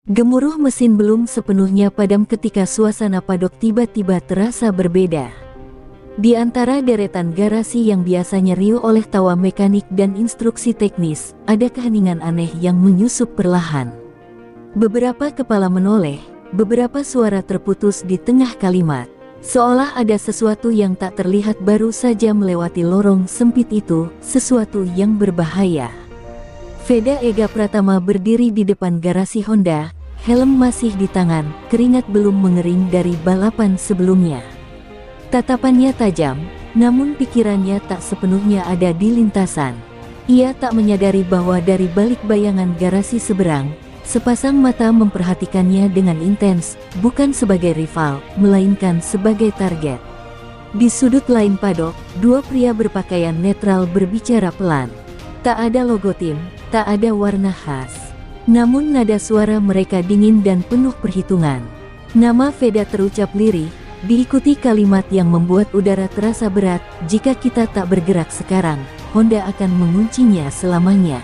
Gemuruh mesin belum sepenuhnya padam ketika suasana padok tiba-tiba terasa berbeda. Di antara deretan garasi yang biasanya riuh oleh tawa mekanik dan instruksi teknis, ada keheningan aneh yang menyusup perlahan. Beberapa kepala menoleh, beberapa suara terputus di tengah kalimat. Seolah ada sesuatu yang tak terlihat baru saja melewati lorong sempit itu, sesuatu yang berbahaya. Veda Ega Pratama berdiri di depan garasi Honda, helm masih di tangan, keringat belum mengering dari balapan sebelumnya. Tatapannya tajam, namun pikirannya tak sepenuhnya ada di lintasan. Ia tak menyadari bahwa dari balik bayangan garasi seberang, sepasang mata memperhatikannya dengan intens, bukan sebagai rival, melainkan sebagai target. Di sudut lain padok, dua pria berpakaian netral berbicara pelan. Tak ada logo tim, tak ada warna khas. Namun nada suara mereka dingin dan penuh perhitungan. Nama Veda terucap lirih, diikuti kalimat yang membuat udara terasa berat. Jika kita tak bergerak sekarang, Honda akan menguncinya selamanya.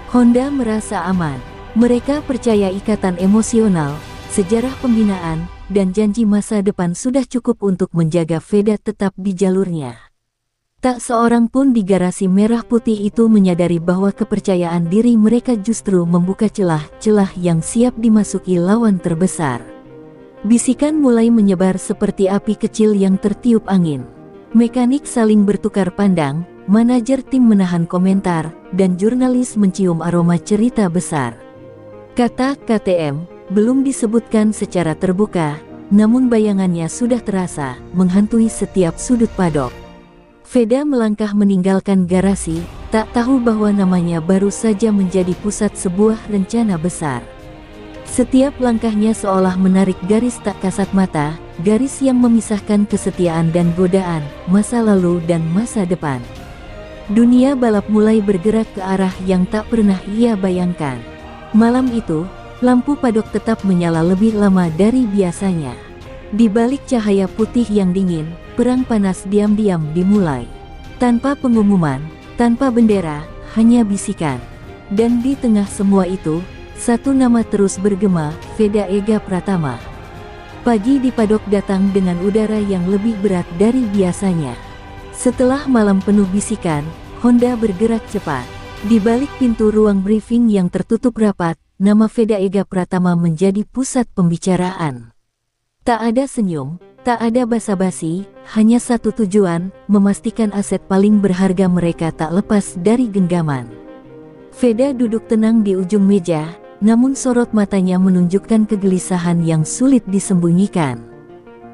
Honda merasa aman. Mereka percaya ikatan emosional, sejarah pembinaan, dan janji masa depan sudah cukup untuk menjaga Veda tetap di jalurnya. Tak seorang pun di garasi merah putih itu menyadari bahwa kepercayaan diri mereka justru membuka celah-celah yang siap dimasuki lawan terbesar. Bisikan mulai menyebar seperti api kecil yang tertiup angin. Mekanik saling bertukar pandang, manajer tim menahan komentar, dan jurnalis mencium aroma cerita besar. Kata KTM belum disebutkan secara terbuka, namun bayangannya sudah terasa menghantui setiap sudut padok. Veda melangkah meninggalkan garasi, tak tahu bahwa namanya baru saja menjadi pusat sebuah rencana besar. Setiap langkahnya seolah menarik garis tak kasat mata, garis yang memisahkan kesetiaan dan godaan, masa lalu dan masa depan. Dunia balap mulai bergerak ke arah yang tak pernah ia bayangkan. Malam itu, lampu padok tetap menyala lebih lama dari biasanya. Di balik cahaya putih yang dingin, perang panas diam-diam dimulai. Tanpa pengumuman, tanpa bendera, hanya bisikan. Dan di tengah semua itu, satu nama terus bergema, Veda Ega Pratama. Pagi di padok datang dengan udara yang lebih berat dari biasanya. Setelah malam penuh bisikan, Honda bergerak cepat. Di balik pintu ruang briefing yang tertutup rapat, nama Veda Ega Pratama menjadi pusat pembicaraan. Tak ada senyum, tak ada basa-basi, hanya satu tujuan, memastikan aset paling berharga mereka tak lepas dari genggaman. Veda duduk tenang di ujung meja, namun sorot matanya menunjukkan kegelisahan yang sulit disembunyikan.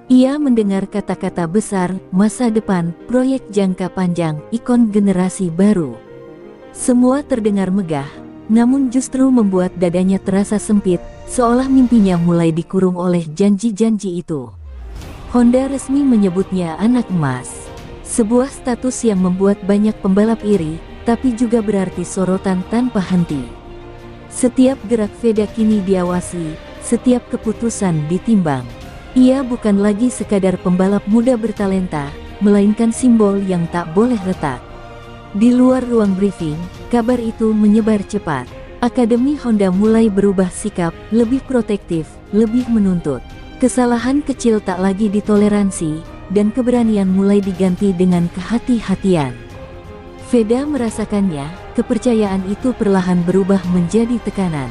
Ia mendengar kata-kata besar, masa depan, proyek jangka panjang, ikon generasi baru. Semua terdengar megah, namun justru membuat dadanya terasa sempit, seolah mimpinya mulai dikurung oleh janji-janji itu. Honda resmi menyebutnya anak emas. Sebuah status yang membuat banyak pembalap iri, tapi juga berarti sorotan tanpa henti. Setiap gerak Veda kini diawasi, setiap keputusan ditimbang. Ia bukan lagi sekadar pembalap muda bertalenta, melainkan simbol yang tak boleh retak. Di luar ruang briefing, kabar itu menyebar cepat. Akademi Honda mulai berubah sikap, lebih protektif, lebih menuntut. Kesalahan kecil tak lagi ditoleransi, dan keberanian mulai diganti dengan kehati-hatian. Veda merasakannya, kepercayaan itu perlahan berubah menjadi tekanan.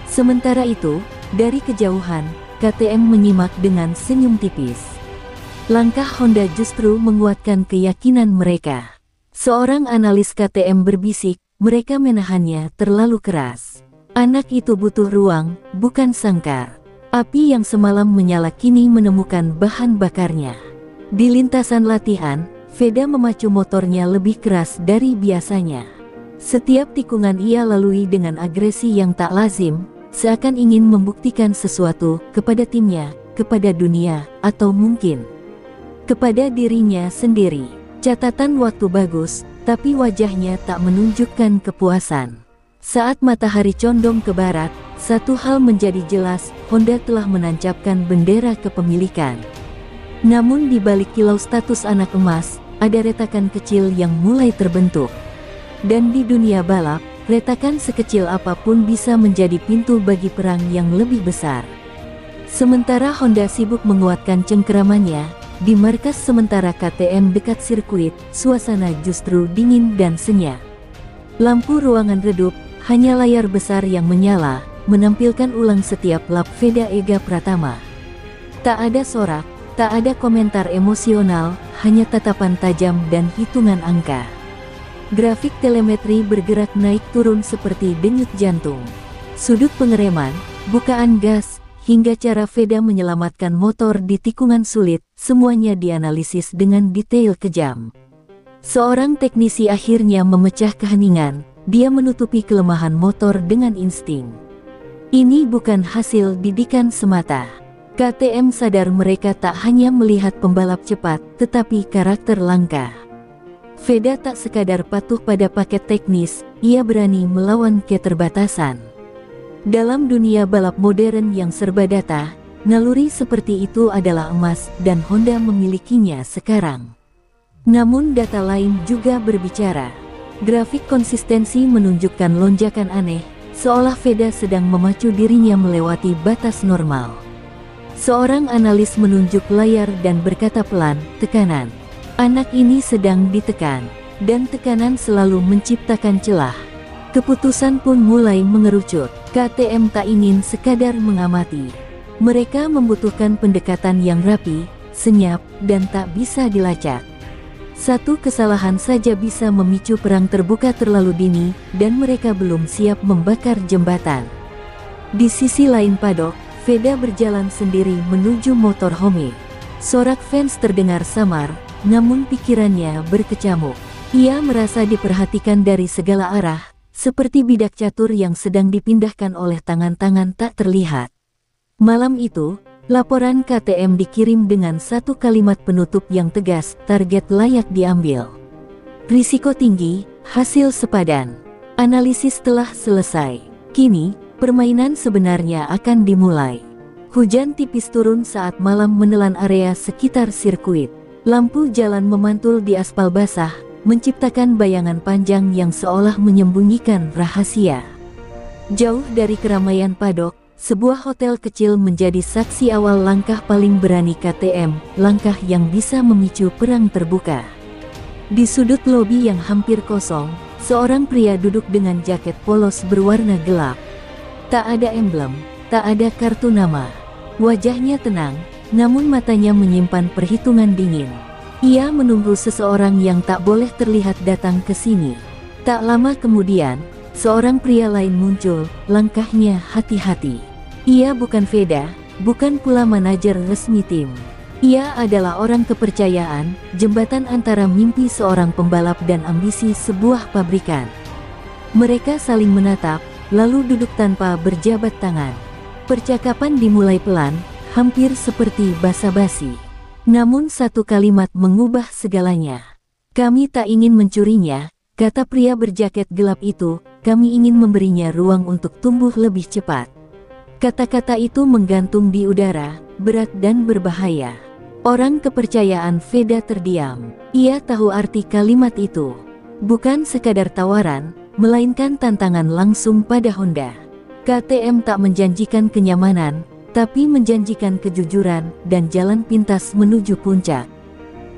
Sementara itu, dari kejauhan, KTM menyimak dengan senyum tipis. Langkah Honda justru menguatkan keyakinan mereka. Seorang analis KTM berbisik, mereka menahannya terlalu keras. Anak itu butuh ruang, bukan sangkar. Api yang semalam menyala kini menemukan bahan bakarnya. Di lintasan latihan, Veda memacu motornya lebih keras dari biasanya. Setiap tikungan ia lalui dengan agresi yang tak lazim, seakan ingin membuktikan sesuatu kepada timnya, kepada dunia, atau mungkin kepada dirinya sendiri. Catatan waktu bagus, tapi wajahnya tak menunjukkan kepuasan. Saat matahari condong ke barat, satu hal menjadi jelas, Honda telah menancapkan bendera kepemilikan. Namun di balik kilau status anak emas, ada retakan kecil yang mulai terbentuk. Dan di dunia balap, retakan sekecil apapun bisa menjadi pintu bagi perang yang lebih besar. Sementara Honda sibuk menguatkan cengkeramannya, di markas sementara KTM dekat sirkuit, suasana justru dingin dan senyap. Lampu ruangan redup, hanya layar besar yang menyala, menampilkan ulang setiap lap Veda Ega Pratama. Tak ada sorak, tak ada komentar emosional, hanya tatapan tajam dan hitungan angka. Grafik telemetri bergerak naik turun seperti denyut jantung. Sudut pengereman, bukaan gas, hingga cara Veda menyelamatkan motor di tikungan sulit, semuanya dianalisis dengan detail kejam. Seorang teknisi akhirnya memecah keheningan, dia menutupi kelemahan motor dengan insting. Ini bukan hasil didikan semata. KTM sadar mereka tak hanya melihat pembalap cepat, tetapi karakter langka. Veda tak sekadar patuh pada paket teknis, ia berani melawan keterbatasan. Dalam dunia balap modern yang serba data, naluri seperti itu adalah emas dan Honda memilikinya sekarang. Namun data lain juga berbicara. Grafik konsistensi menunjukkan lonjakan aneh, seolah Veda sedang memacu dirinya melewati batas normal. Seorang analis menunjuk layar dan berkata pelan, tekanan. Anak ini sedang ditekan, dan tekanan selalu menciptakan celah. Keputusan pun mulai mengerucut. KTM tak ingin sekadar mengamati. Mereka membutuhkan pendekatan yang rapi, senyap, dan tak bisa dilacak. Satu kesalahan saja bisa memicu perang terbuka terlalu dini, dan mereka belum siap membakar jembatan. Di sisi lain padok, Veda berjalan sendiri menuju motorhome. Sorak fans terdengar samar, namun pikirannya berkecamuk. Ia merasa diperhatikan dari segala arah, seperti bidak catur yang sedang dipindahkan oleh tangan-tangan tak terlihat. Malam itu, laporan KTM dikirim dengan satu kalimat penutup yang tegas, target layak diambil. Risiko tinggi, hasil sepadan. Analisis telah selesai. Kini, permainan sebenarnya akan dimulai. Hujan tipis turun saat malam menelan area sekitar sirkuit. Lampu jalan memantul di aspal basah, menciptakan bayangan panjang yang seolah menyembunyikan rahasia. Jauh dari keramaian padok, sebuah hotel kecil menjadi saksi awal langkah paling berani KTM, langkah yang bisa memicu perang terbuka. Di sudut lobi yang hampir kosong, seorang pria duduk dengan jaket polos berwarna gelap. Tak ada emblem, tak ada kartu nama. Wajahnya tenang, namun matanya menyimpan perhitungan dingin. Ia menunggu seseorang yang tak boleh terlihat datang ke sini. Tak lama kemudian, seorang pria lain muncul, langkahnya hati-hati. Ia bukan Veda, bukan pula manajer resmi tim. Ia adalah orang kepercayaan, jembatan antara mimpi seorang pembalap dan ambisi sebuah pabrikan. Mereka saling menatap, lalu duduk tanpa berjabat tangan. Percakapan dimulai pelan, hampir seperti basa-basi. Namun satu kalimat mengubah segalanya. Kami tak ingin mencurinya, kata pria berjaket gelap itu, kami ingin memberinya ruang untuk tumbuh lebih cepat. Kata-kata itu menggantung di udara, berat dan berbahaya. Orang kepercayaan Veda terdiam. Ia tahu arti kalimat itu. Bukan sekadar tawaran, melainkan tantangan langsung pada Honda. KTM tak menjanjikan kenyamanan, tapi menjanjikan kejujuran dan jalan pintas menuju puncak.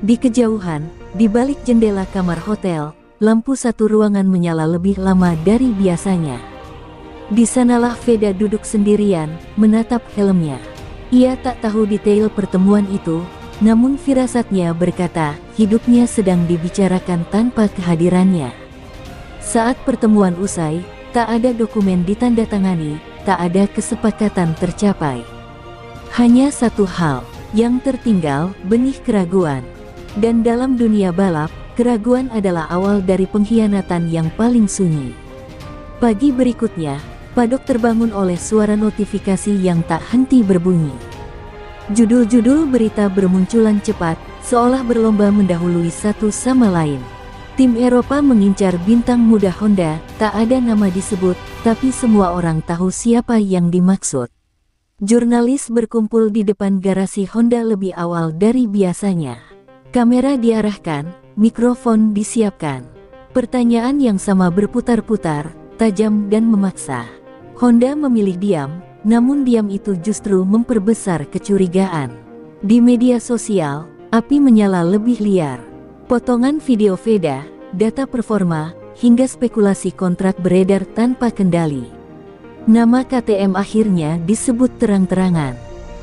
Di kejauhan, di balik jendela kamar hotel, lampu satu ruangan menyala lebih lama dari biasanya. Di sanalah Veda duduk sendirian, menatap helmnya. Ia tak tahu detail pertemuan itu, namun firasatnya berkata, hidupnya sedang dibicarakan tanpa kehadirannya. Saat pertemuan usai, tak ada dokumen ditandatangani, tak ada kesepakatan tercapai. Hanya satu hal yang tertinggal, benih keraguan. Dan dalam dunia balap, keraguan adalah awal dari pengkhianatan yang paling sunyi. Pagi berikutnya, padok terbangun oleh suara notifikasi yang tak henti berbunyi. Judul-judul berita bermunculan cepat, seolah berlomba mendahului satu sama lain. Tim Eropa mengincar bintang muda Honda, tak ada nama disebut, tapi semua orang tahu siapa yang dimaksud. Jurnalis berkumpul di depan garasi Honda lebih awal dari biasanya. Kamera diarahkan, mikrofon disiapkan. Pertanyaan yang sama berputar-putar, tajam dan memaksa. Honda memilih diam, namun diam itu justru memperbesar kecurigaan. Di media sosial, api menyala lebih liar. Potongan video Veda, data performa, hingga spekulasi kontrak beredar tanpa kendali. Nama KTM akhirnya disebut terang-terangan.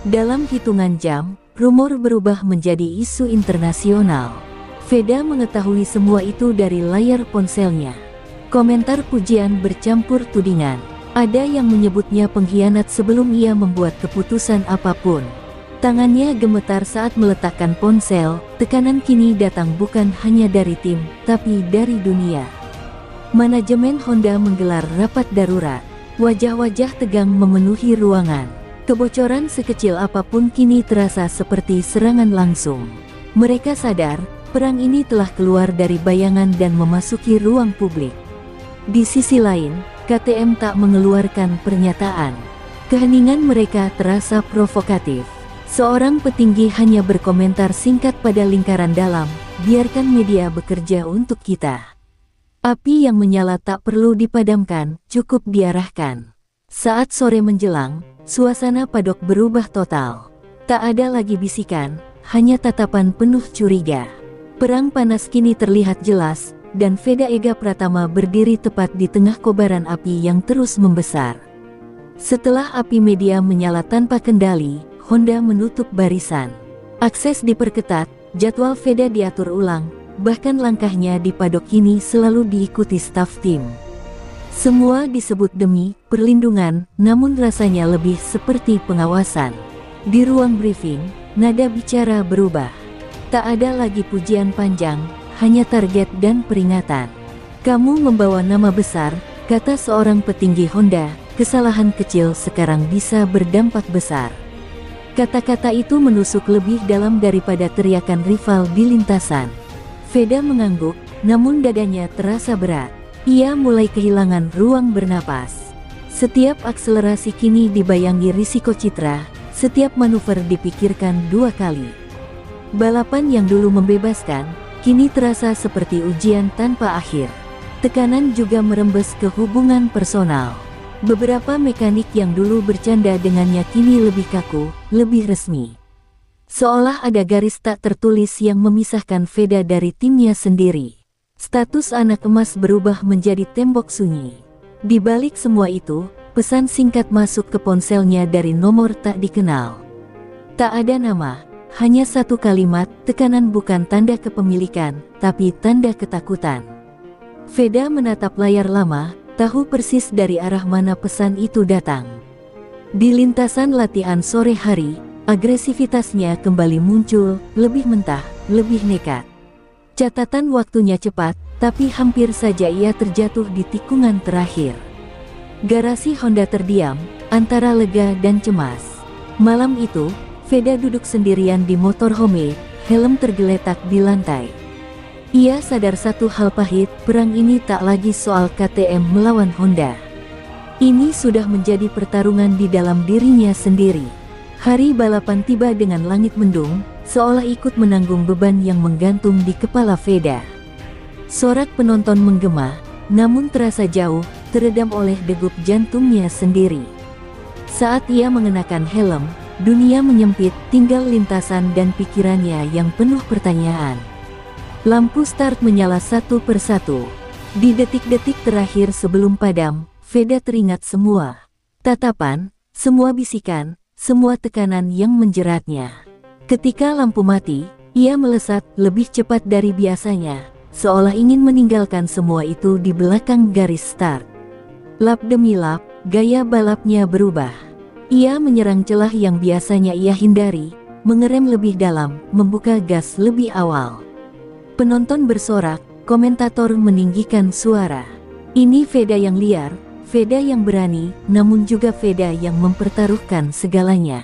Dalam hitungan jam, rumor berubah menjadi isu internasional. Veda mengetahui semua itu dari layar ponselnya. Komentar pujian bercampur tudingan. Ada yang menyebutnya pengkhianat sebelum ia membuat keputusan apapun. Tangannya gemetar saat meletakkan ponsel. Tekanan kini datang bukan hanya dari tim, tapi dari dunia. Manajemen Honda menggelar rapat darurat. Wajah-wajah tegang memenuhi ruangan. Kebocoran sekecil apapun kini terasa seperti serangan langsung. Mereka sadar, perang ini telah keluar dari bayangan dan memasuki ruang publik. Di sisi lain, KTM tak mengeluarkan pernyataan. Keheningan mereka terasa provokatif. Seorang petinggi hanya berkomentar singkat pada lingkaran dalam, biarkan media bekerja untuk kita. Api yang menyala tak perlu dipadamkan, cukup diarahkan. Saat sore menjelang, suasana padok berubah total. Tak ada lagi bisikan, hanya tatapan penuh curiga. Perang panas kini terlihat jelas, dan Veda Ega Pratama berdiri tepat di tengah kobaran api yang terus membesar. Setelah api media menyala tanpa kendali, Honda menutup barisan. Akses diperketat, jadwal Veda diatur ulang, bahkan langkahnya di padok kini selalu diikuti staf tim. Semua disebut demi perlindungan, namun rasanya lebih seperti pengawasan. Di ruang briefing, nada bicara berubah. Tak ada lagi pujian panjang, hanya target dan peringatan. Kamu membawa nama besar, kata seorang petinggi Honda, kesalahan kecil sekarang bisa berdampak besar. Kata-kata itu menusuk lebih dalam daripada teriakan rival di lintasan. Veda mengangguk, namun dadanya terasa berat. Ia mulai kehilangan ruang bernapas. Setiap akselerasi kini dibayangi risiko citra, setiap manuver dipikirkan 2 kali. Balapan yang dulu membebaskan, kini terasa seperti ujian tanpa akhir. Tekanan juga merembes ke hubungan personal. Beberapa mekanik yang dulu bercanda dengannya kini lebih kaku, lebih resmi. Seolah ada garis tak tertulis yang memisahkan Veda dari timnya sendiri. Status anak emas berubah menjadi tembok sunyi. Di balik semua itu, pesan singkat masuk ke ponselnya dari nomor tak dikenal. Tak ada nama, hanya satu kalimat, tekanan bukan tanda kepemilikan, tapi tanda ketakutan. Veda menatap layar lama, tahu persis dari arah mana pesan itu datang. Di lintasan latihan sore hari, agresivitasnya kembali muncul, lebih mentah, lebih nekat. Catatan waktunya cepat, tapi hampir saja ia terjatuh di tikungan terakhir. Garasi Honda terdiam, antara lega dan cemas. Malam itu, Veda duduk sendirian di motorhome, helm tergeletak di lantai. Ia sadar satu hal pahit, perang ini tak lagi soal KTM melawan Honda. Ini sudah menjadi pertarungan di dalam dirinya sendiri. Hari balapan tiba dengan langit mendung, seolah ikut menanggung beban yang menggantung di kepala Veda. Sorak penonton menggema, namun terasa jauh, teredam oleh degup jantungnya sendiri. Saat ia mengenakan helm, dunia menyempit, tinggal lintasan dan pikirannya yang penuh pertanyaan. Lampu start menyala satu persatu. Di detik-detik terakhir sebelum padam, Veda teringat semua tatapan, semua bisikan, semua tekanan yang menjeratnya. Ketika lampu mati, ia melesat lebih cepat dari biasanya, seolah ingin meninggalkan semua itu di belakang garis start. Lap demi lap, gaya balapnya berubah. Ia menyerang celah yang biasanya ia hindari, mengerem lebih dalam, membuka gas lebih awal. Penonton bersorak, komentator meninggikan suara. Ini Veda yang liar, Veda yang berani, namun juga Veda yang mempertaruhkan segalanya.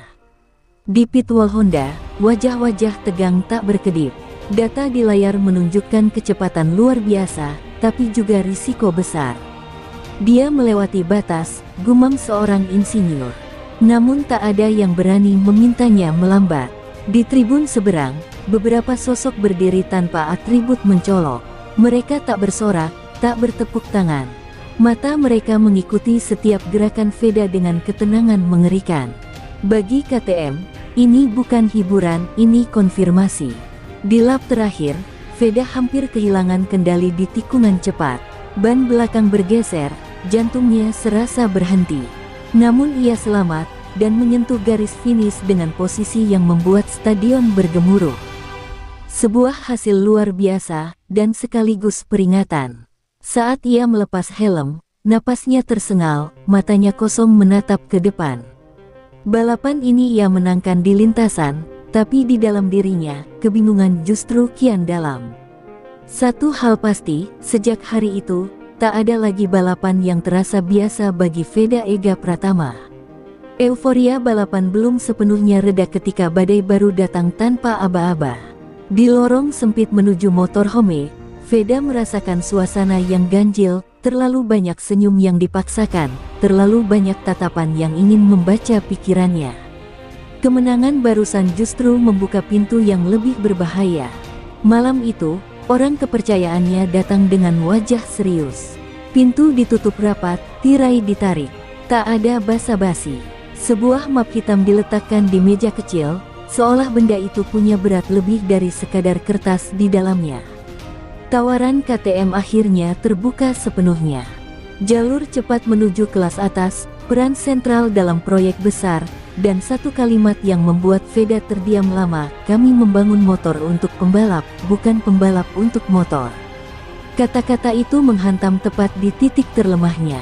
Di pit wall Honda, wajah-wajah tegang tak berkedip. Data di layar menunjukkan kecepatan luar biasa, tapi juga risiko besar. Dia melewati batas, gumam seorang insinyur. Namun tak ada yang berani memintanya melambat. Di tribun seberang, beberapa sosok berdiri tanpa atribut mencolok. Mereka tak bersorak, tak bertepuk tangan. Mata mereka mengikuti setiap gerakan Veda dengan ketenangan mengerikan. Bagi KTM, ini bukan hiburan, ini konfirmasi. Di lap terakhir, Veda hampir kehilangan kendali di tikungan cepat. Ban belakang bergeser, jantungnya serasa berhenti. Namun ia selamat dan menyentuh garis finish dengan posisi yang membuat stadion bergemuruh. Sebuah hasil luar biasa dan sekaligus peringatan. Saat ia melepas helm, napasnya tersengal, matanya kosong menatap ke depan. Balapan ini ia menangkan di lintasan, tapi di dalam dirinya, kebingungan justru kian dalam. Satu hal pasti, sejak hari itu, tak ada lagi balapan yang terasa biasa bagi Veda Ega Pratama. Euforia balapan belum sepenuhnya reda ketika badai baru datang tanpa aba-aba. Di lorong sempit menuju motorhome, Veda merasakan suasana yang ganjil, terlalu banyak senyum yang dipaksakan, terlalu banyak tatapan yang ingin membaca pikirannya. Kemenangan barusan justru membuka pintu yang lebih berbahaya. Malam itu, orang kepercayaannya datang dengan wajah serius. Pintu ditutup rapat, tirai ditarik. Tak ada basa-basi. Sebuah map hitam diletakkan di meja kecil, seolah benda itu punya berat lebih dari sekadar kertas di dalamnya. Tawaran KTM akhirnya terbuka sepenuhnya. Jalur cepat menuju kelas atas, peran sentral dalam proyek besar, dan satu kalimat yang membuat Veda terdiam lama, kami membangun motor untuk pembalap, bukan pembalap untuk motor. Kata-kata itu menghantam tepat di titik terlemahnya.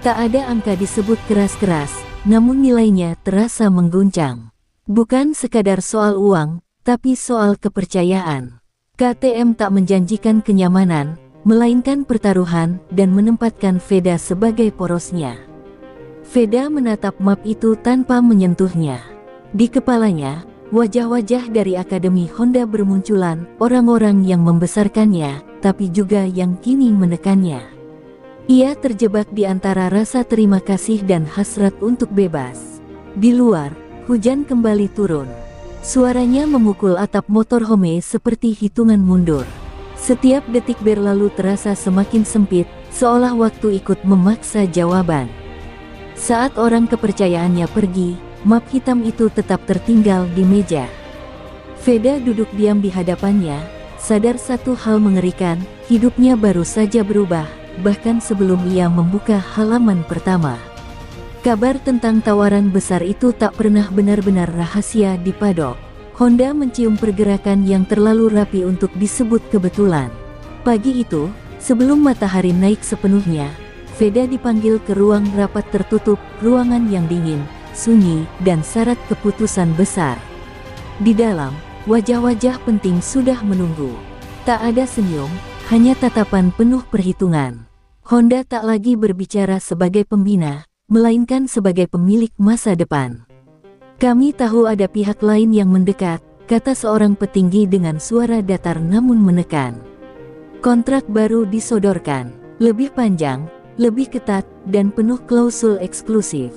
Tak ada angka disebut keras-keras, namun nilainya terasa mengguncang. Bukan sekadar soal uang, tapi soal kepercayaan. KTM tak menjanjikan kenyamanan, melainkan pertaruhan dan menempatkan Veda sebagai porosnya. Veda menatap map itu tanpa menyentuhnya. Di kepalanya, wajah-wajah dari Akademi Honda bermunculan, orang-orang yang membesarkannya, tapi juga yang kini menekannya. Ia terjebak di antara rasa terima kasih dan hasrat untuk bebas. Di luar, hujan kembali turun. Suaranya memukul atap motorhome seperti hitungan mundur. Setiap detik berlalu terasa semakin sempit, seolah waktu ikut memaksa jawaban. Saat orang kepercayaannya pergi, map hitam itu tetap tertinggal di meja. Veda duduk diam di hadapannya, sadar satu hal mengerikan, hidupnya baru saja berubah, bahkan sebelum ia membuka halaman pertama. Kabar tentang tawaran besar itu tak pernah benar-benar rahasia di padok. Honda mencium pergerakan yang terlalu rapi untuk disebut kebetulan. Pagi itu, sebelum matahari naik sepenuhnya, Veda dipanggil ke ruang rapat tertutup, ruangan yang dingin, sunyi, dan syarat keputusan besar. Di dalam, wajah-wajah penting sudah menunggu. Tak ada senyum, hanya tatapan penuh perhitungan. Honda tak lagi berbicara sebagai pembina, melainkan sebagai pemilik masa depan. Kami tahu ada pihak lain yang mendekat, kata seorang petinggi dengan suara datar namun menekan. Kontrak baru disodorkan, lebih panjang, lebih ketat, dan penuh klausul eksklusif.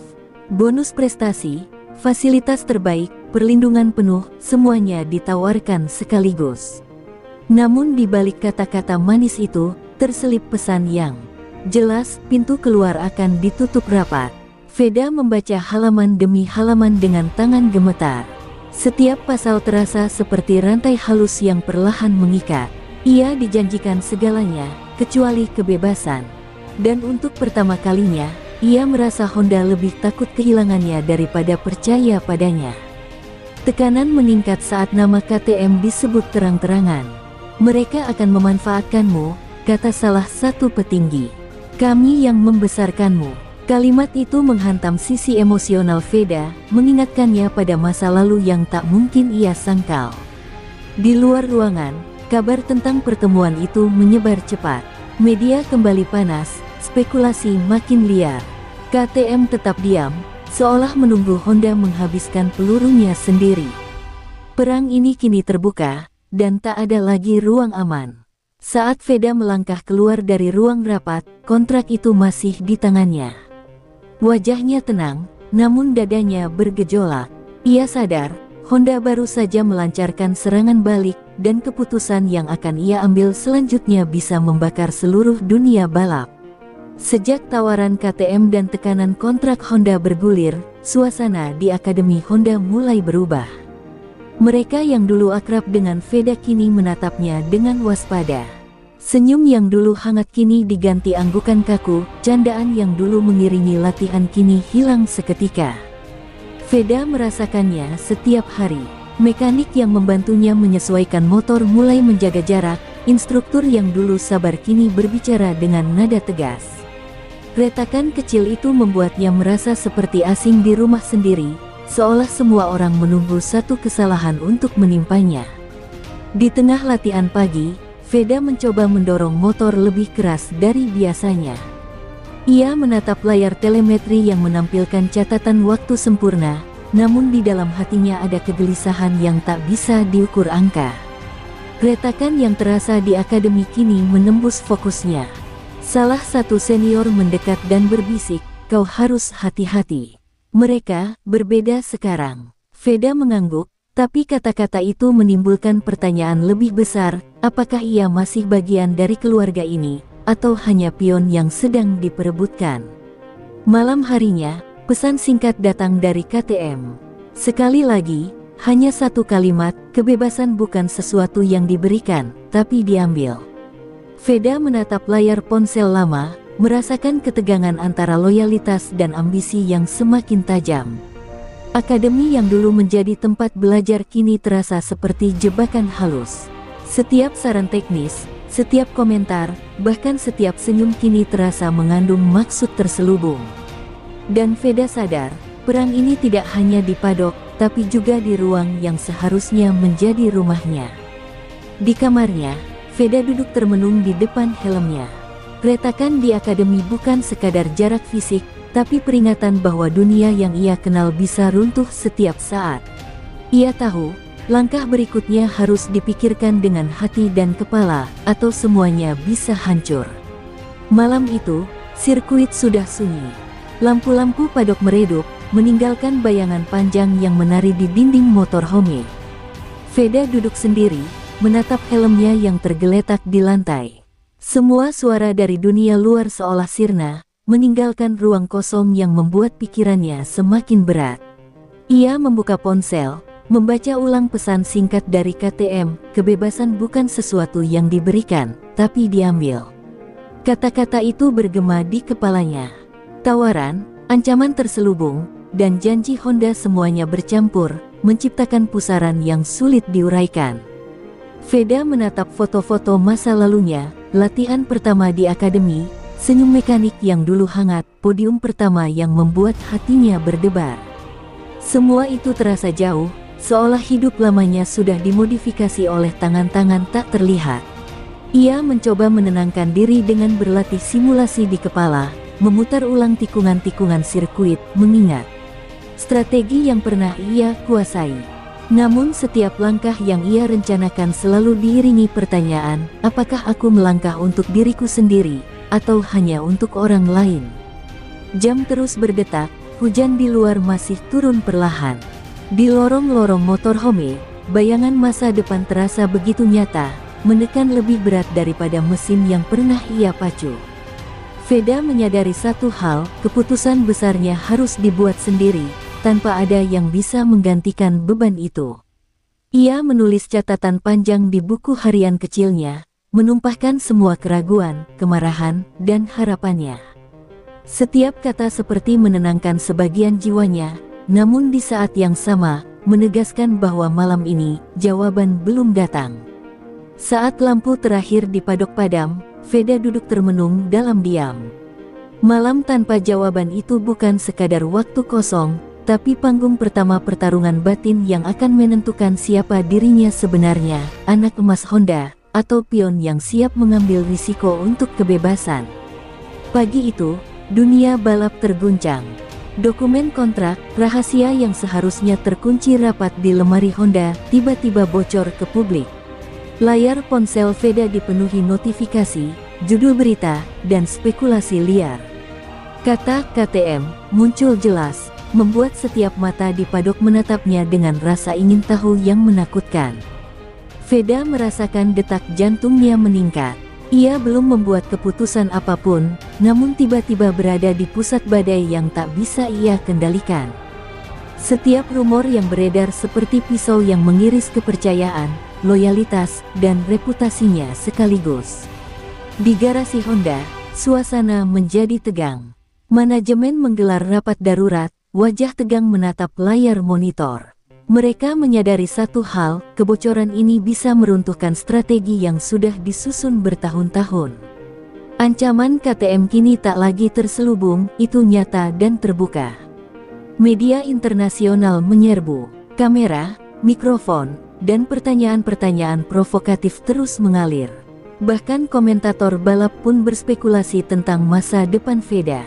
Bonus prestasi, fasilitas terbaik, perlindungan penuh, semuanya ditawarkan sekaligus. Namun di balik kata-kata manis itu, terselip pesan yang jelas, pintu keluar akan ditutup rapat. Veda membaca halaman demi halaman dengan tangan gemetar. Setiap pasal terasa seperti rantai halus yang perlahan mengikat. Ia dijanjikan segalanya, kecuali kebebasan. Dan untuk pertama kalinya, ia merasa Honda lebih takut kehilangannya daripada percaya padanya. Tekanan meningkat saat nama KTM disebut terang-terangan. Mereka akan memanfaatkanmu, kata salah satu petinggi. Kami yang membesarkanmu. Kalimat itu menghantam sisi emosional Veda, mengingatkannya pada masa lalu yang tak mungkin ia sangkal. Di luar ruangan, kabar tentang pertemuan itu menyebar cepat. Media kembali panas, spekulasi makin liar. KTM tetap diam, seolah menunggu Honda menghabiskan pelurunya sendiri. Perang ini kini terbuka, dan tak ada lagi ruang aman. Saat Veda melangkah keluar dari ruang rapat, kontrak itu masih di tangannya. Wajahnya tenang, namun dadanya bergejolak. Ia sadar, Honda baru saja melancarkan serangan balik, dan keputusan yang akan ia ambil selanjutnya bisa membakar seluruh dunia balap. Sejak tawaran KTM dan tekanan kontrak Honda bergulir, suasana di Akademi Honda mulai berubah. Mereka yang dulu akrab dengan Veda kini menatapnya dengan waspada. Senyum yang dulu hangat kini diganti anggukan kaku, candaan yang dulu mengiringi latihan kini hilang seketika. Veda merasakannya setiap hari. Mekanik yang membantunya menyesuaikan motor mulai menjaga jarak, instruktur yang dulu sabar kini berbicara dengan nada tegas. Retakan kecil itu membuatnya merasa seperti asing di rumah sendiri, seolah semua orang menunggu satu kesalahan untuk menimpanya. Di tengah latihan pagi, Veda mencoba mendorong motor lebih keras dari biasanya. Ia menatap layar telemetri yang menampilkan catatan waktu sempurna, namun di dalam hatinya ada kegelisahan yang tak bisa diukur angka. Retakan yang terasa di akademi kini menembus fokusnya. Salah satu senior mendekat dan berbisik, "Kau harus hati-hati. Mereka berbeda sekarang." Veda mengangguk, tapi kata-kata itu menimbulkan pertanyaan lebih besar, apakah ia masih bagian dari keluarga ini, atau hanya pion yang sedang diperebutkan. Malam harinya, pesan singkat datang dari KTM. Sekali lagi, hanya satu kalimat, "Kebebasan bukan sesuatu yang diberikan, tapi diambil." Veda menatap layar ponsel lama, merasakan ketegangan antara loyalitas dan ambisi yang semakin tajam. Akademi yang dulu menjadi tempat belajar kini terasa seperti jebakan halus. Setiap saran teknis, setiap komentar, bahkan setiap senyum kini terasa mengandung maksud terselubung. Dan Veda sadar, perang ini tidak hanya di padok, tapi juga di ruang yang seharusnya menjadi rumahnya. Di kamarnya, Veda duduk termenung di depan helmnya. Retakan di akademi bukan sekadar jarak fisik, tapi peringatan bahwa dunia yang ia kenal bisa runtuh setiap saat. Ia tahu, langkah berikutnya harus dipikirkan dengan hati dan kepala, atau semuanya bisa hancur. Malam itu, sirkuit sudah sunyi. Lampu-lampu padok meredup, meninggalkan bayangan panjang yang menari di dinding motorhome. Veda duduk sendiri, menatap helmnya yang tergeletak di lantai. Semua suara dari dunia luar seolah sirna, meninggalkan ruang kosong yang membuat pikirannya semakin berat. Ia membuka ponsel, membaca ulang pesan singkat dari KTM, "Kebebasan bukan sesuatu yang diberikan, tapi diambil." Kata-kata itu bergema di kepalanya. Tawaran, ancaman terselubung, dan janji Honda semuanya bercampur, menciptakan pusaran yang sulit diuraikan. Veda menatap foto-foto masa lalunya, latihan pertama di akademi, senyum mekanik yang dulu hangat, podium pertama yang membuat hatinya berdebar. Semua itu terasa jauh, seolah hidup lamanya sudah dimodifikasi oleh tangan-tangan tak terlihat. Ia mencoba menenangkan diri dengan berlatih simulasi di kepala, memutar ulang tikungan-tikungan sirkuit, mengingat strategi yang pernah ia kuasai. Namun setiap langkah yang ia rencanakan selalu diiringi pertanyaan, apakah aku melangkah untuk diriku sendiri, atau hanya untuk orang lain? Jam terus berdetak, hujan di luar masih turun perlahan. Di lorong-lorong motorhome, bayangan masa depan terasa begitu nyata, menekan lebih berat daripada mesin yang pernah ia pacu. Veda menyadari satu hal, keputusan besarnya harus dibuat sendiri, tanpa ada yang bisa menggantikan beban itu. Ia menulis catatan panjang di buku harian kecilnya, menumpahkan semua keraguan, kemarahan, dan harapannya. Setiap kata seperti menenangkan sebagian jiwanya, namun di saat yang sama, menegaskan bahwa malam ini, jawaban belum datang. Saat lampu terakhir di padok padam, Veda duduk termenung dalam diam. Malam tanpa jawaban itu bukan sekadar waktu kosong, tapi panggung pertama pertarungan batin yang akan menentukan siapa dirinya sebenarnya, anak emas Honda, atau pion yang siap mengambil risiko untuk kebebasan. Pagi itu, dunia balap terguncang. Dokumen kontrak, rahasia yang seharusnya terkunci rapat di lemari Honda, tiba-tiba bocor ke publik. Layar ponsel Veda dipenuhi notifikasi, judul berita, dan spekulasi liar. Kata KTM muncul jelas, membuat setiap mata di padok menatapnya dengan rasa ingin tahu yang menakutkan. Veda merasakan detak jantungnya meningkat. Ia belum membuat keputusan apapun, namun tiba-tiba berada di pusat badai yang tak bisa ia kendalikan. Setiap rumor yang beredar seperti pisau yang mengiris kepercayaan, loyalitas, dan reputasinya sekaligus. Di garasi Honda, suasana menjadi tegang. Manajemen menggelar rapat darurat, wajah tegang menatap layar monitor. Mereka menyadari satu hal, kebocoran ini bisa meruntuhkan strategi yang sudah disusun bertahun-tahun. Ancaman KTM kini tak lagi terselubung, itu nyata dan terbuka. Media internasional menyerbu, kamera, mikrofon, dan pertanyaan-pertanyaan provokatif terus mengalir. Bahkan komentator balap pun berspekulasi tentang masa depan Veda.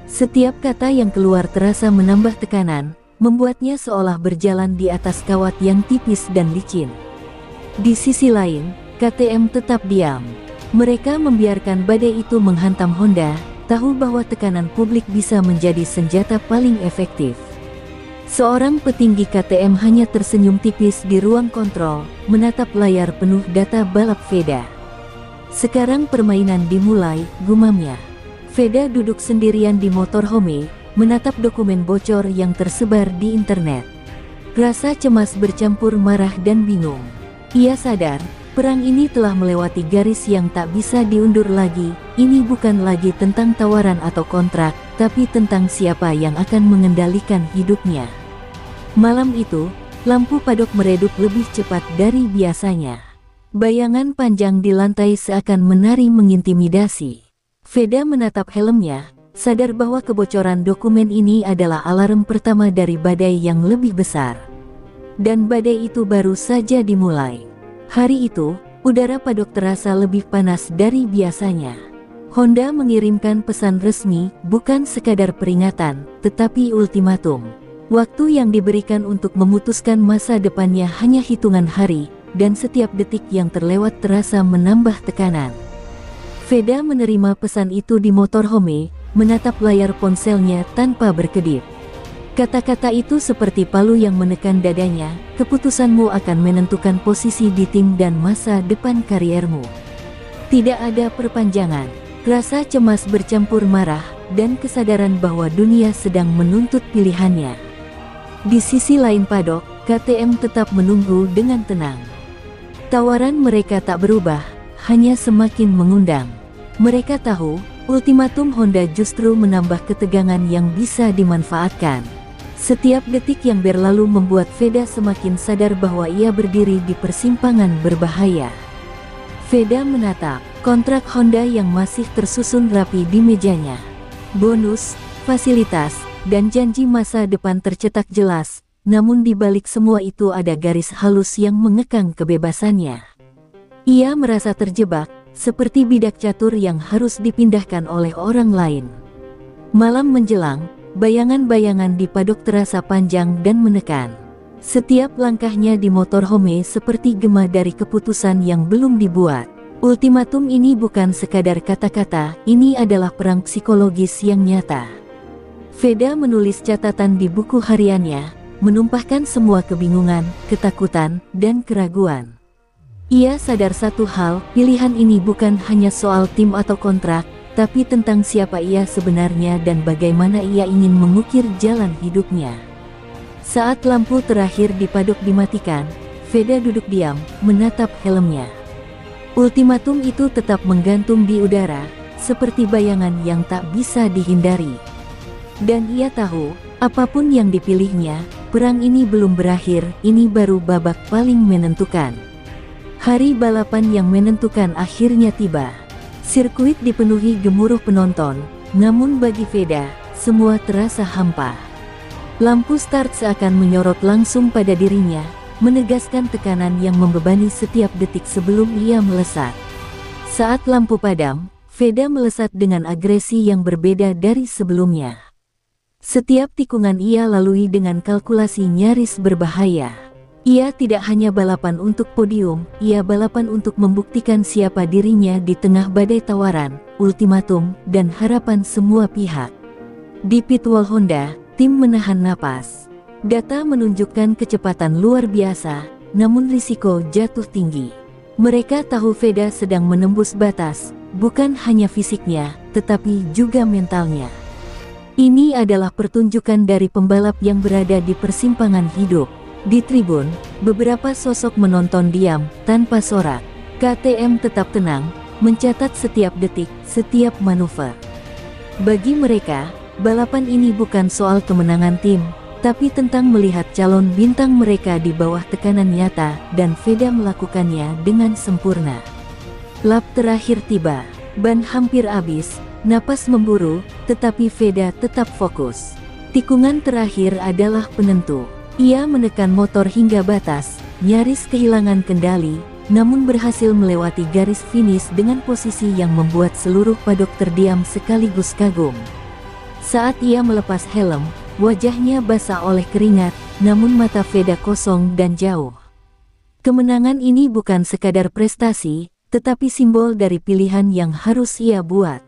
Setiap kata yang keluar terasa menambah tekanan, membuatnya seolah berjalan di atas kawat yang tipis dan licin. Di sisi lain, KTM tetap diam. Mereka membiarkan badai itu menghantam Honda, tahu bahwa tekanan publik bisa menjadi senjata paling efektif. Seorang petinggi KTM hanya tersenyum tipis di ruang kontrol, menatap layar penuh data balap Veda. Sekarang permainan dimulai, gumamnya. Veda duduk sendirian di motorhome, menatap dokumen bocor yang tersebar di internet. Rasa cemas bercampur marah dan bingung. Ia sadar, perang ini telah melewati garis yang tak bisa diundur lagi. Ini bukan lagi tentang tawaran atau kontrak, tapi tentang siapa yang akan mengendalikan hidupnya. Malam itu, lampu padok meredup lebih cepat dari biasanya. Bayangan panjang di lantai seakan menari mengintimidasi. Veda menatap helmnya, sadar bahwa kebocoran dokumen ini adalah alarm pertama dari badai yang lebih besar. Dan badai itu baru saja dimulai. Hari itu, udara padok terasa lebih panas dari biasanya. Honda mengirimkan pesan resmi, bukan sekadar peringatan, tetapi ultimatum. Waktu yang diberikan untuk memutuskan masa depannya hanya hitungan hari, dan setiap detik yang terlewat terasa menambah tekanan. Veda menerima pesan itu di motorhome, menatap layar ponselnya tanpa berkedip. Kata-kata itu seperti palu yang menekan dadanya, keputusanmu akan menentukan posisi di tim dan masa depan kariermu. Tidak ada perpanjangan, rasa cemas bercampur marah, dan kesadaran bahwa dunia sedang menuntut pilihannya. Di sisi lain padok, KTM tetap menunggu dengan tenang. Tawaran mereka tak berubah, hanya semakin mengundang. Mereka tahu, ultimatum Honda justru menambah ketegangan yang bisa dimanfaatkan. Setiap detik yang berlalu membuat Veda semakin sadar bahwa ia berdiri di persimpangan berbahaya. Veda menatap kontrak Honda yang masih tersusun rapi di mejanya. Bonus, fasilitas, dan janji masa depan tercetak jelas, namun di balik semua itu ada garis halus yang mengekang kebebasannya. Ia merasa terjebak, seperti bidak catur yang harus dipindahkan oleh orang lain. Malam menjelang, bayangan-bayangan di padok terasa panjang dan menekan. Setiap langkahnya di motorhome seperti gema dari keputusan yang belum dibuat. Ultimatum ini bukan sekadar kata-kata, ini adalah perang psikologis yang nyata. Veda menulis catatan di buku hariannya, menumpahkan semua kebingungan, ketakutan, dan keraguan. Ia sadar satu hal, pilihan ini bukan hanya soal tim atau kontrak, tapi tentang siapa ia sebenarnya dan bagaimana ia ingin mengukir jalan hidupnya. Saat lampu terakhir di padok dimatikan, Veda duduk diam, menatap helmnya. Ultimatum itu tetap menggantung di udara, seperti bayangan yang tak bisa dihindari. Dan ia tahu, apapun yang dipilihnya, perang ini belum berakhir, ini baru babak paling menentukan. Hari balapan yang menentukan akhirnya tiba. Sirkuit dipenuhi gemuruh penonton, namun bagi Veda, semua terasa hampa. Lampu start seakan menyorot langsung pada dirinya, menegaskan tekanan yang membebani setiap detik sebelum ia melesat. Saat lampu padam, Veda melesat dengan agresi yang berbeda dari sebelumnya. Setiap tikungan ia lalui dengan kalkulasi nyaris berbahaya. Ia tidak hanya balapan untuk podium, ia balapan untuk membuktikan siapa dirinya di tengah badai tawaran, ultimatum, dan harapan semua pihak. Di pitwall Honda, tim menahan napas. Data menunjukkan kecepatan luar biasa, namun risiko jatuh tinggi. Mereka tahu Veda sedang menembus batas, bukan hanya fisiknya, tetapi juga mentalnya. Ini adalah pertunjukan dari pembalap yang berada di persimpangan hidup. Di tribun, beberapa sosok menonton diam, tanpa sorak. KTM tetap tenang, mencatat setiap detik, setiap manuver. Bagi mereka, balapan ini bukan soal kemenangan tim, tapi tentang melihat calon bintang mereka di bawah tekanan nyata, dan Veda melakukannya dengan sempurna. Lap terakhir tiba, ban hampir habis, napas memburu, tetapi Veda tetap fokus. Tikungan terakhir adalah penentu. Ia menekan motor hingga batas, nyaris kehilangan kendali, namun berhasil melewati garis finish dengan posisi yang membuat seluruh padok terdiam sekaligus kagum. Saat ia melepas helm, wajahnya basah oleh keringat, namun mata Veda kosong dan jauh. Kemenangan ini bukan sekadar prestasi, tetapi simbol dari pilihan yang harus ia buat.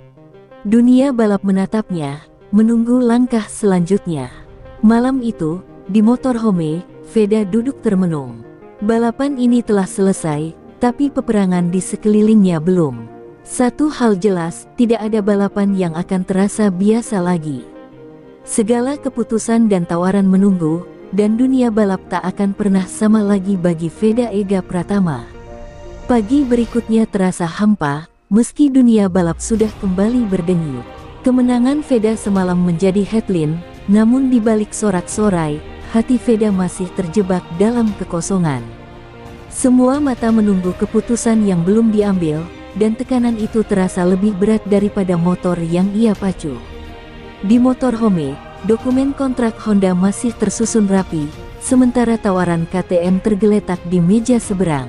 Dunia balap menatapnya, menunggu langkah selanjutnya. Malam itu, di motorhome, Veda duduk termenung. Balapan ini telah selesai, tapi peperangan di sekelilingnya belum. Satu hal jelas, tidak ada balapan yang akan terasa biasa lagi. Segala keputusan dan tawaran menunggu, dan dunia balap tak akan pernah sama lagi bagi Veda Ega Pratama. Pagi berikutnya terasa hampa, meski dunia balap sudah kembali berdenyut. Kemenangan Veda semalam menjadi headline, namun di balik sorak-sorai, hati Veda masih terjebak dalam kekosongan. Semua mata menunggu keputusan yang belum diambil, dan tekanan itu terasa lebih berat daripada motor yang ia pacu. Di motorhome, dokumen kontrak Honda masih tersusun rapi, sementara tawaran KTM tergeletak di meja seberang.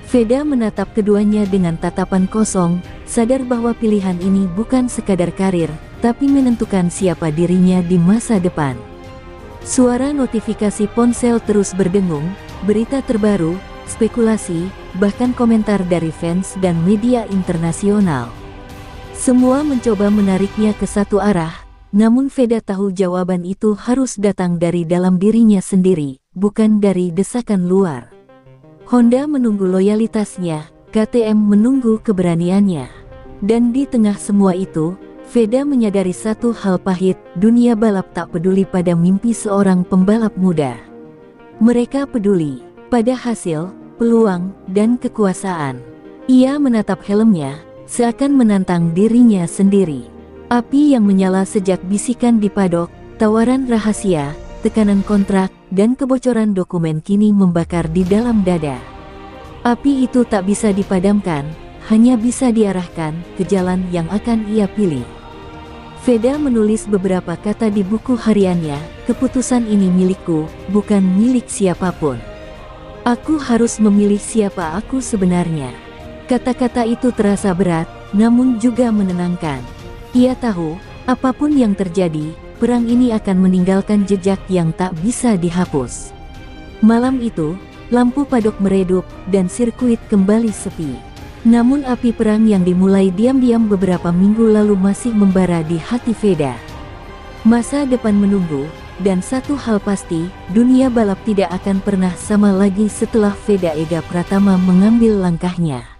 Veda menatap keduanya dengan tatapan kosong, sadar bahwa pilihan ini bukan sekadar karir, tapi menentukan siapa dirinya di masa depan. Suara notifikasi ponsel terus berdengung, berita terbaru, spekulasi, bahkan komentar dari fans dan media internasional. Semua mencoba menariknya ke satu arah, namun Veda tahu jawaban itu harus datang dari dalam dirinya sendiri, bukan dari desakan luar. Honda menunggu loyalitasnya, KTM menunggu keberaniannya. Dan di tengah semua itu, Veda menyadari satu hal pahit, dunia balap tak peduli pada mimpi seorang pembalap muda. Mereka peduli pada hasil, peluang, dan kekuasaan. Ia menatap helmnya, seakan menantang dirinya sendiri. Api yang menyala sejak bisikan di padok, tawaran rahasia, tekanan kontrak, dan kebocoran dokumen kini membakar di dalam dada. Api itu tak bisa dipadamkan, hanya bisa diarahkan ke jalan yang akan ia pilih. Veda menulis beberapa kata di buku hariannya, keputusan ini milikku, bukan milik siapapun. Aku harus memilih siapa aku sebenarnya. Kata-kata itu terasa berat, namun juga menenangkan. Ia tahu, apapun yang terjadi, perang ini akan meninggalkan jejak yang tak bisa dihapus. Malam itu, lampu padok meredup, dan sirkuit kembali sepi. Namun api perang yang dimulai diam-diam beberapa minggu lalu masih membara di hati Veda. Masa depan menunggu, dan satu hal pasti, dunia balap tidak akan pernah sama lagi setelah Veda Ega Pratama mengambil langkahnya.